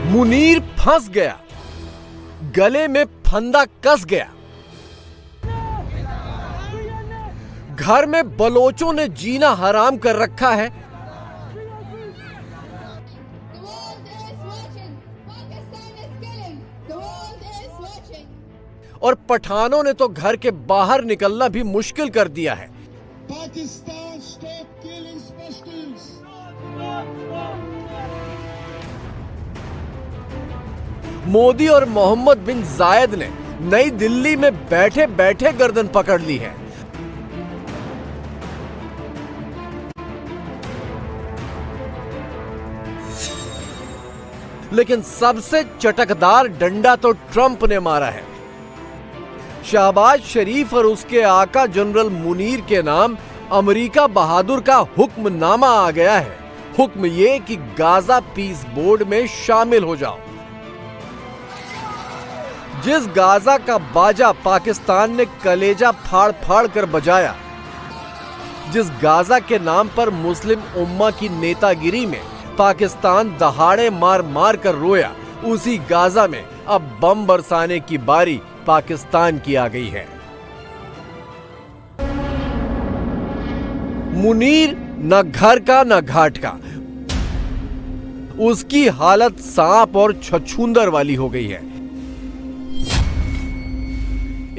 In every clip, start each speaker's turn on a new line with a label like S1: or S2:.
S1: मुनीर फंस गया, गले में फंदा कस गया। घर में बलोचों ने जीना हराम कर रखा है और पठानों ने तो घर के बाहर निकलना भी मुश्किल कर दिया है।
S2: Pakistan, stop killing Pashtuns.
S1: Modi और मोहम्मद बिन जायद ने नई दिल्ली में बैठे बैठे गर्दन पकड़ ली है। लेकिन सबसे चटकदार डंडा तो ट्रंप ने मारा है। शहबाज शरीफ और उसके आका जनरल मुनीर के नाम अमेरिका बहादुर का हुक्मनामा आ गया है। हुक्म ये कि गाजा पीस बोर्ड में शामिल हो जाओ। जिस गाजा का बाजा पाकिस्तान ने कलेजा फाड़ फाड़ कर बजाया, जिस गाजा के नाम पर मुस्लिम उम्मा की नेतागिरी में पाकिस्तान दहाड़े मार मार कर रोया, उसी गाजा में अब बम बरसाने की बारी पाकिस्तान की आ गई है। मुनीर न घर का न घाट का, उसकी हालत सांप और छछूंदर वाली हो गई है।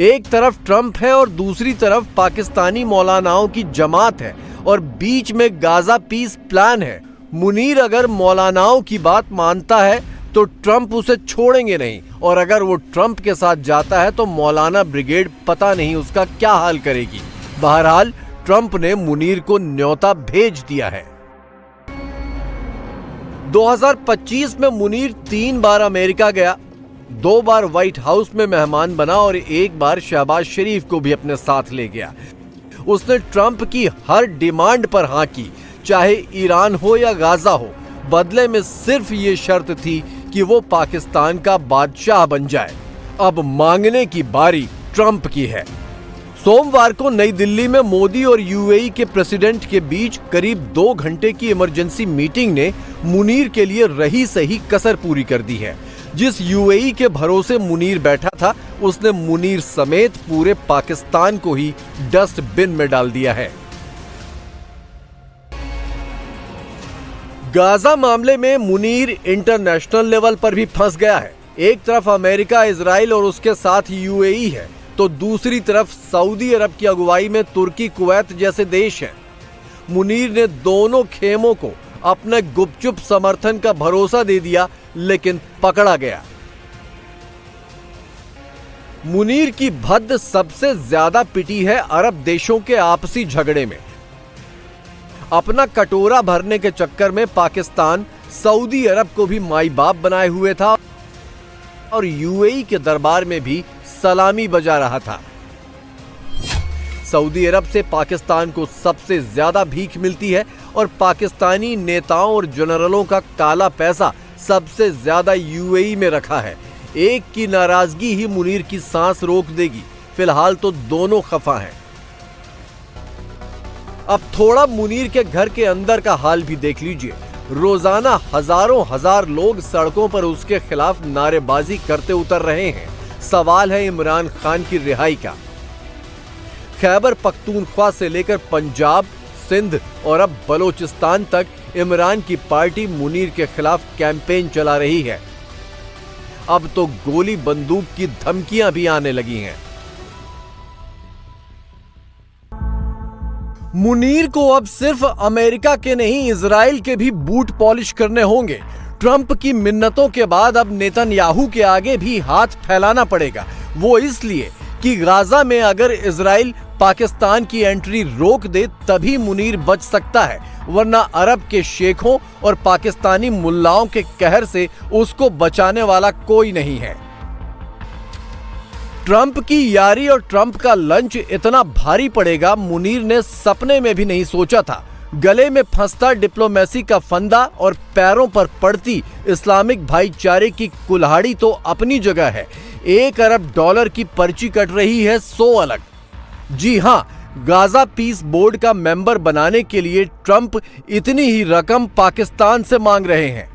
S1: एक तरफ ट्रंप है और दूसरी तरफ पाकिस्तानी मौलानाओं की जमात है और बीच में गाजा पीस प्लान है। मुनीर अगर मौलानाओं की बात मानता है तो ट्रंप उसे छोड़ेंगे नहीं, और अगर वो ट्रंप के साथ जाता है तो मौलाना ब्रिगेड पता नहीं उसका क्या हाल करेगी। बहरहाल ट्रंप ने मुनीर को न्योता भेज दिया है। 2025 में मुनीर 3 बार अमेरिका गया, 2 बार व्हाइट हाउस में मेहमान बना और 1 बार शहबाज शरीफ को भी अपने साथ ले गया। उसने ट्रंप की हर डिमांड पर हाँ की, चाहे ईरान हो या गाजा हो। बदले में सिर्फ ये शर्त थी कि वो पाकिस्तान का बादशाह बन जाए। अब मांगने की बारी ट्रंप की है। सोमवार को नई दिल्ली में मोदी और यूएई के प्रेसिडेंट के बीच करीब 2 घंटे की इमरजेंसी मीटिंग ने मुनीर के लिए रही सही कसर पूरी कर दी है। जिस यूएई के भरोसे मुनीर बैठा था, उसने मुनीर समेत पूरे पाकिस्तान को ही डस्टबिन में डाल दिया है। गाजा मामले में मुनीर इंटरनेशनल लेवल पर भी फंस गया है। एक तरफ अमेरिका, इजराइल और उसके साथ यूएई है, तो दूसरी तरफ सऊदी अरब की अगुवाई में तुर्की, कुवैत जैसे देश हैं। मुनीर ने दोनों खेमों को अपने गुपचुप समर्थन का भरोसा दे दिया, लेकिन पकड़ा गया। मुनीर की भद्द सबसे ज्यादा पिटी है अरब देशों के आपसी झगड़े में। अपना कटोरा भरने के चक्कर में पाकिस्तान सऊदी अरब को भी माई बाप बनाए हुए था और यूएई के दरबार में भी सलामी बजा रहा था। सऊदी अरब से पाकिस्तान को सबसे ज्यादा भीख मिलती है और पाकिस्तानी नेताओं और जनरलों का काला पैसा सबसे ज्यादा यूएई में रखा है। एक की नाराजगी ही मुनीर की सांस रोक देगी। फिलहाल तो दोनों खफा हैं। अब थोड़ा मुनीर के घर के अंदर का हाल भी देख लीजिए। रोजाना हजारों हजार लोग सड़कों पर उसके खिलाफ नारेबाजी करते उतर रहे हैं। सवाल है इमरान खान की रिहाई का। खैबर पख्तूनख्वा से लेकर पंजाब, सिंध और अब बलोचिस्तान तक इमरान की पार्टी मुनीर के खिलाफ कैंपेन चला रही है। अब तो गोली बंदूक की धमकियां भी आने लगी हैं। मुनीर को अब सिर्फ अमेरिका के नहीं, इजराइल के भी बूट पॉलिश करने होंगे। ट्रंप की मिन्नतों के बाद अब नेतन्याहू के आगे भी हाथ फैलाना पड़ेगा। वो इसलिए कि गाजा में अगर इजराइल पाकिस्तान की एंट्री रोक दे तभी मुनीर बच सकता है, वरना अरब के शेखों और पाकिस्तानी मुल्लाओं के कहर से उसको बचाने वाला कोई नहीं है। ट्रंप की यारी और ट्रंप का लंच इतना भारी पड़ेगा, मुनीर ने सपने में भी नहीं सोचा था। गले में फंसता डिप्लोमेसी का फंदा और पैरों पर पड़ती इस्लामिक भाईचारे की कुल्हाड़ी तो अपनी जगह है। 1 अरब डॉलर की पर्ची कट रही है 100 अलग। जी हां, गाजा पीस बोर्ड का मेंबर बनाने के लिए ट्रंप इतनी ही रकम पाकिस्तान से मांग रहे हैं।